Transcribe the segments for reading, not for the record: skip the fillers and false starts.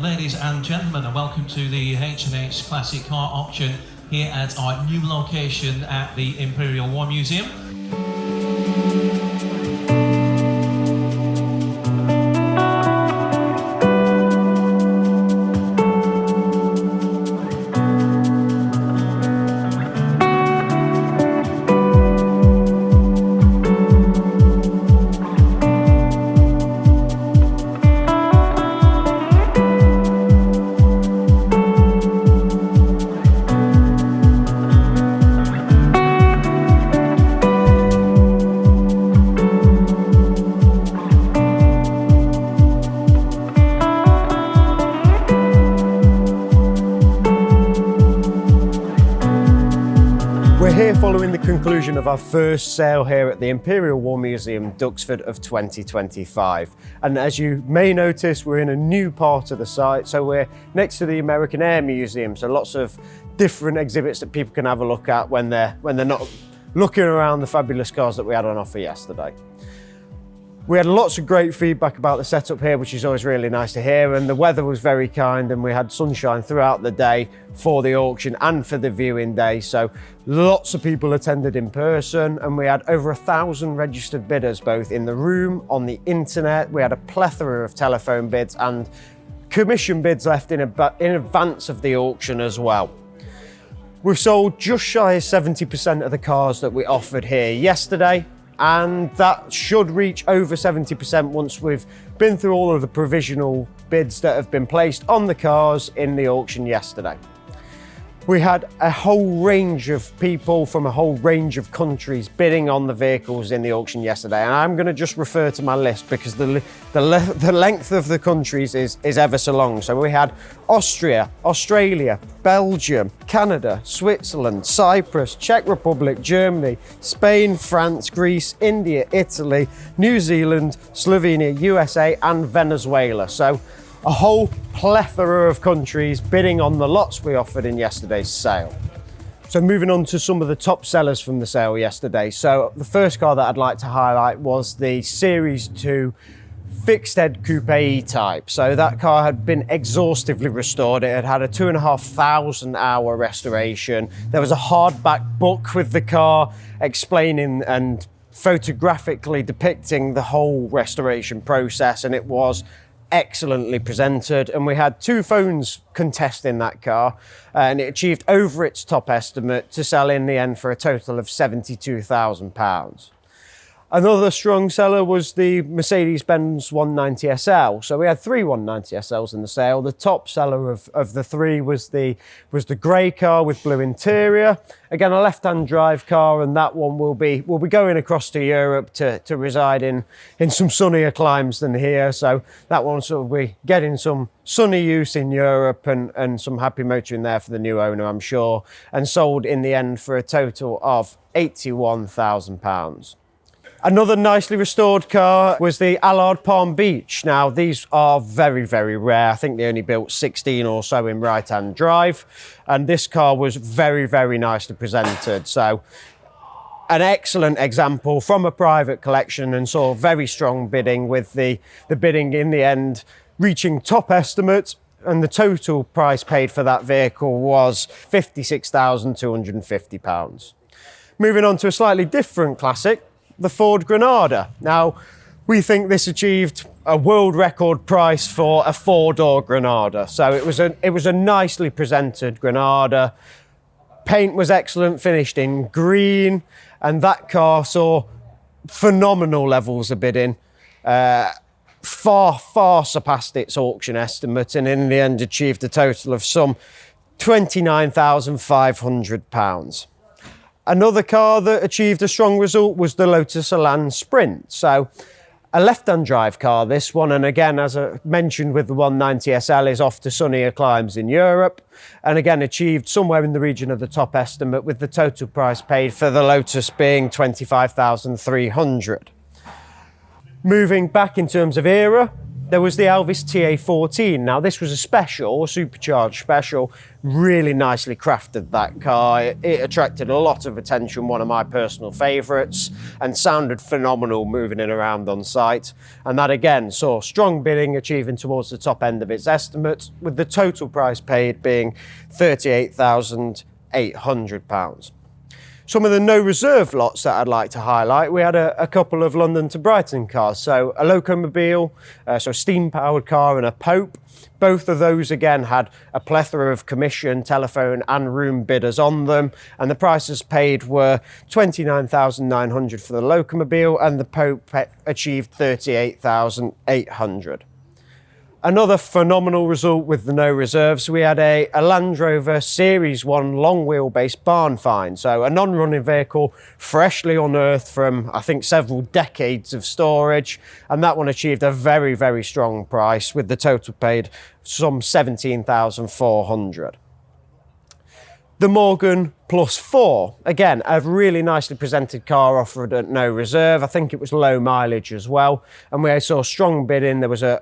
Ladies and gentlemen, and welcome to the H&H Classic Car Auction here at our new location at the Imperial War Museum. We're here following the conclusion of our first sale here at the Imperial War Museum, Duxford of 2025. And as you may notice, we're in a new part of the site. So we're next to the American Air Museum. So lots of different exhibits that people can have a look at when they're not looking around the fabulous cars that we had on offer yesterday. We had lots of great feedback about the setup here, which is always really nice to hear, and the weather was very kind and we had sunshine throughout the day for the auction and for the viewing day. So lots of people attended in person and we had over 1,000 registered bidders, both in the room, on the internet. We had a plethora of telephone bids and commission bids left in advance of the auction as well. We've sold just shy of 70% of the cars that we offered here yesterday, and that should reach over 70% once we've been through all of the provisional bids that have been placed on the cars in the auction yesterday. We had a whole range of people from a whole range of countries bidding on the vehicles in the auction yesterday, and I'm going to just refer to my list because the length of the countries is ever so long. So we had Austria, Australia, Belgium, Canada, Switzerland, Cyprus, Czech Republic, Germany, Spain, France, Greece, India, Italy, New Zealand, Slovenia, USA and Venezuela. So a whole plethora of countries bidding on the lots we offered in yesterday's sale. So moving on to some of the top sellers from the sale yesterday. So the first car that I'd like to highlight was the Series 2 fixed head coupe E-Type. So that car had been exhaustively restored. It had had a 2,500 hour restoration. There was a hardback book with the car explaining and photographically depicting the whole restoration process, and it was excellently presented. And we had two phones contesting that car, and it achieved over its top estimate to sell in the end for a total of £72,000. Another strong seller was the Mercedes-Benz 190 SL. So we had three 190 SLs in the sale. The top seller of the three was the grey car with blue interior. Again, a left-hand drive car, and that one will be going across to Europe to reside in some sunnier climes than here. So that one will be getting some sunny use in Europe and some happy motoring there for the new owner, I'm sure, and sold in the end for a total of £81,000. Another nicely restored car was the Allard Palm Beach. Now, these are very, very rare. I think they only built 16 or so in right-hand drive. And this car was very, very nicely presented. So an excellent example from a private collection, and saw very strong bidding, with the bidding in the end reaching top estimate. And the total price paid for that vehicle was £56,250. Moving on to a slightly different classic, the Ford Granada. Now, we think this achieved a world record price for a four-door Granada. So it was a nicely presented Granada. Paint was excellent, finished in green, and that car saw phenomenal levels of bidding. Far surpassed its auction estimate, and in the end achieved a total of some £29,500. Another car that achieved a strong result was the Lotus Elan Sprint. So a left-hand drive car, this one, and again, as I mentioned with the 190 SL, is off to sunnier climes in Europe, and again achieved somewhere in the region of the top estimate, with the total price paid for the Lotus being £25,300. Moving back in terms of era, there was the Elvis TA14. Now this was a special, a supercharged special, really nicely crafted, that car. It attracted a lot of attention, one of my personal favourites, and sounded phenomenal moving it around on site. And that again saw strong bidding, achieving towards the top end of its estimate, with the total price paid being £38,800. Some of the no reserve lots that I'd like to highlight, we had a couple of London to Brighton cars. So a locomobile, so steam powered car, and a Pope. Both of those again had a plethora of commission, telephone and room bidders on them, and the prices paid were £29,900 for the locomobile, and the Pope achieved £38,800. Another phenomenal result with the no reserves, we had a Land Rover Series 1 long wheelbase barn find. So a non-running vehicle, freshly unearthed from, I think, several decades of storage. And that one achieved a very, very strong price, with the total paid some £17,400. The Morgan Plus 4, again, a really nicely presented car offered at no reserve. I think it was low mileage as well. And we saw strong bidding. There was a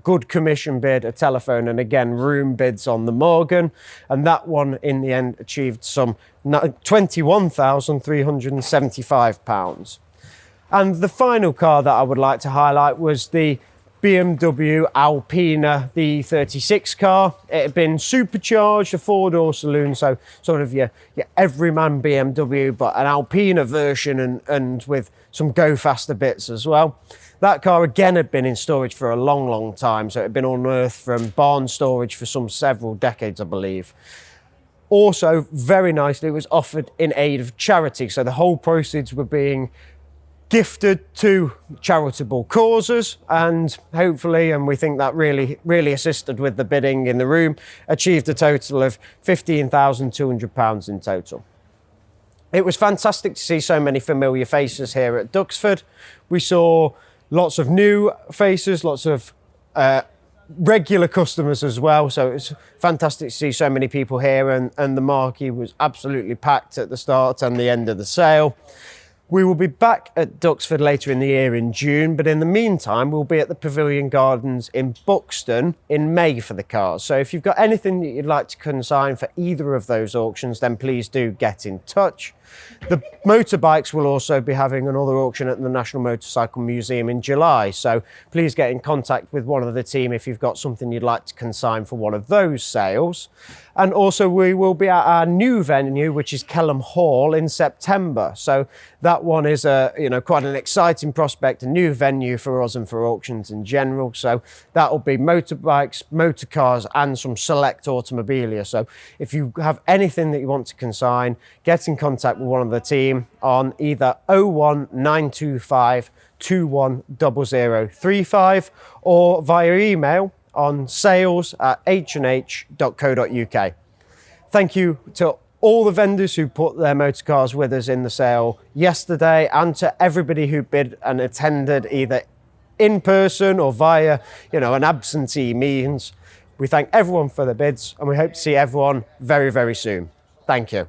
good commission bid, a telephone, and again, room bids on the Morgan. And that one in the end achieved some £21,375. And the final car that I would like to highlight was the BMW Alpina, the 36 car. It had been supercharged, a four-door saloon, so sort of your everyman BMW, but an Alpina version and with some go faster bits as well. That car again had been in storage for a long, long time, so it had been unearthed from barn storage for some several decades, I believe. Also, very nicely, it was offered in aid of charity, so the whole proceeds were being gifted to charitable causes, and hopefully, and we think that really assisted with the bidding in the room, achieved a total of £15,200 in total. It was fantastic to see so many familiar faces here at Duxford. We saw lots of new faces, lots of regular customers as well, so it's fantastic to see so many people here, and the marquee was absolutely packed at the start and the end of the sale. We will be back at Duxford later in the year in June, but in the meantime, we'll be at the Pavilion Gardens in Buxton in May for the cars. So if you've got anything that you'd like to consign for either of those auctions, then please do get in touch. The motorbikes will also be having another auction at the National Motorcycle Museum in July, so please get in contact with one of the team if you've got something you'd like to consign for one of those sales. And also we will be at our new venue, which is Kelham Hall, in September. So that one is quite an exciting prospect, a new venue for us and for auctions in general. So that will be motorbikes, motorcars and some select automobilia. So if you have anything that you want to consign, get in contact with one of the team on either 01925 210035 or via email on sales@h&h.co.uk. Thank you to all the vendors who put their motorcars with us in the sale yesterday, and to everybody who bid and attended either in person or via an absentee means. We thank everyone for the bids, and we hope to see everyone very, very soon. Thank you.